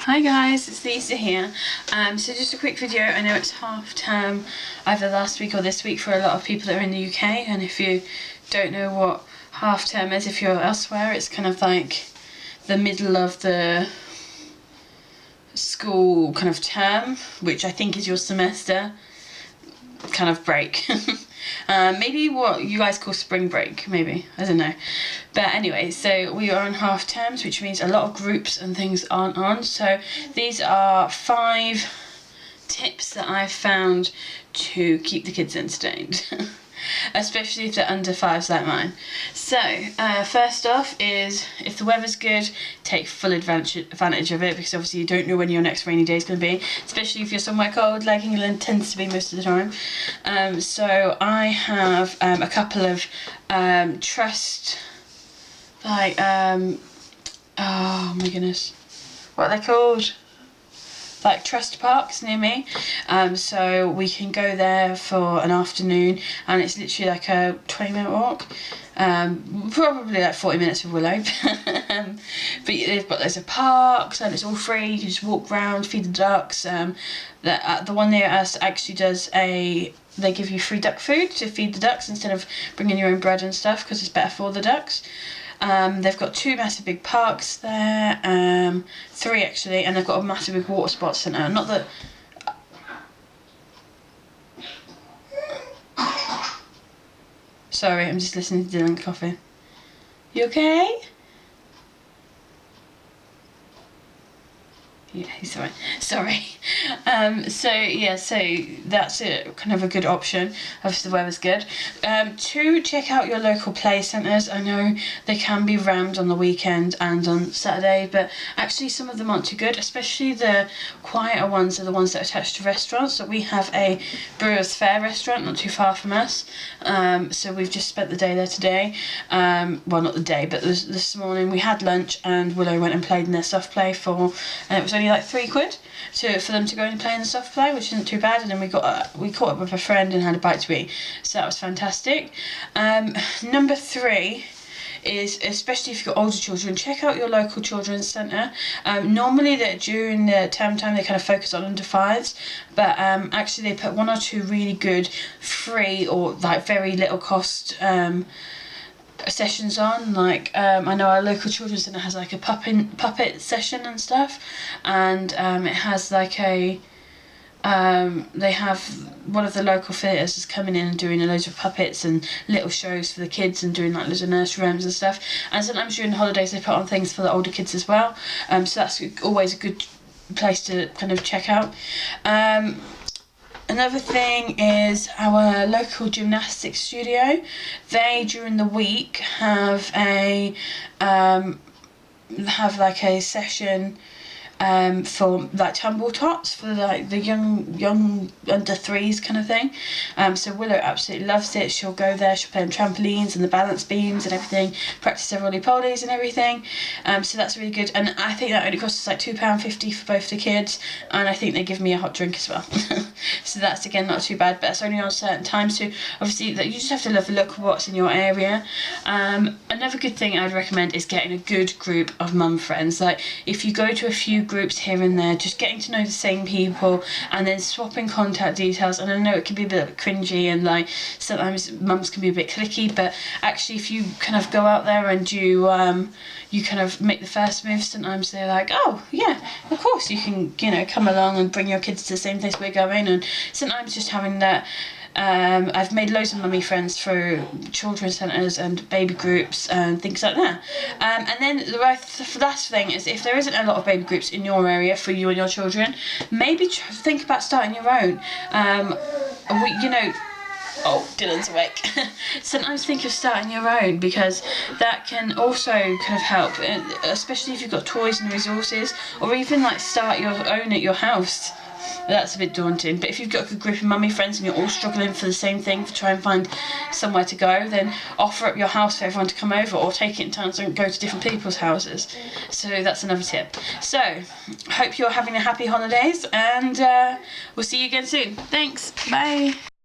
Hi guys, it's Lisa here. So just a quick video. I know it's half term either last week or this week for a lot of people that are in the UK, and if you don't know what half term is, if you're elsewhere, it's kind of like the middle of the school kind of term, which I think is your semester kind of break. Maybe what you guys call spring break, maybe, I don't know. But anyway, so we are on half terms, which means a lot of groups and things aren't on. So these are 5 tips that I've found to keep the kids entertained. Especially if they're under 5s like mine. So, first off is, if the weather's good, take full advantage of it, because obviously you don't know when your next rainy day is going to be, especially if you're somewhere cold, like England tends to be most of the time. So I have a couple of trust, like, oh my goodness, what are they called? Like trust parks near me, so we can go there for an afternoon, and it's literally like a 20-minute walk, probably like 40 minutes with Willow. But they've got loads of parks and it's all free. You can just walk around, feed the ducks. The one near us actually does they give you free duck food to feed the ducks instead of bringing your own bread and stuff, because it's better for the ducks. They've got 2 massive big parks there, 3 actually, and they've got a massive big water sports centre. Not that... Sorry, I'm just listening to Dylan coughing. You okay? Yeah, he's alright. Sorry. So yeah, so that's kind of a good option if the weather's good. 2, check out your local play centres. I know they can be rammed on the weekend and on Saturday, but actually some of them aren't too good, especially the quieter ones are the ones that are attached to restaurants. So we have a Brewers Fayre restaurant not too far from us, so we've just spent the day there today. Well, not the day, but this morning we had lunch, and Willow went and played in their soft play and it was only like £3 for them to go and play in the soft play, which isn't too bad. And then we caught up with a friend and had a bite to eat, so that was fantastic. Number 3 is, especially if you've got older children, check out your local children's centre. Normally during the term time they kind of focus on under 5s, but actually they put 1 or 2 really good free or like very little cost sessions on. Like I know our local children's centre has like a puppet session and stuff, and it has like a they have one of the local theatres is coming in and doing loads of puppets and little shows for the kids, and doing like loads of nursery rhymes and stuff. And sometimes during the holidays they put on things for the older kids as well, so that's always a good place to kind of check out. Another thing is our local gymnastics studio. They, during the week, have like a session for like tumble tots for like the young under 3s kind of thing. So Willow absolutely loves it. She'll go there, she'll play on trampolines and the balance beams and everything, practice her roly-polies and everything. So that's really good, and I think that only costs us like £2.50 for both the kids, and I think they give me a hot drink as well. So that's again not too bad, but it's only on certain times, so obviously you just have to look at what's in your area. Another good thing I'd recommend is getting a good group of mum friends. Like if you go to a few groups here and there, just getting to know the same people and then swapping contact details. And I know it can be a bit cringy, and like sometimes mums can be a bit cliquey, but actually if you kind of go out there and you kind of make the first move, sometimes they're like, oh yeah, of course you can, come along and bring your kids to the same place we're going. And sometimes just having that, I've made loads of mummy friends through children's centres and baby groups and things like that. And then the last thing is, if there isn't a lot of baby groups in your area for you and your children, maybe think about starting your own. Oh, Dylan's awake. Sometimes think of starting your own, because that can also kind of help, especially if you've got toys and resources, or even like start your own at your house. That's a bit daunting, but if you've got a good group of mummy friends and you're all struggling for the same thing, to try and find somewhere to go, then offer up your house for everyone to come over, or take it in turns and go to different people's houses. So that's another tip. So, hope you're having a happy holidays, and we'll see you again soon. Thanks, bye.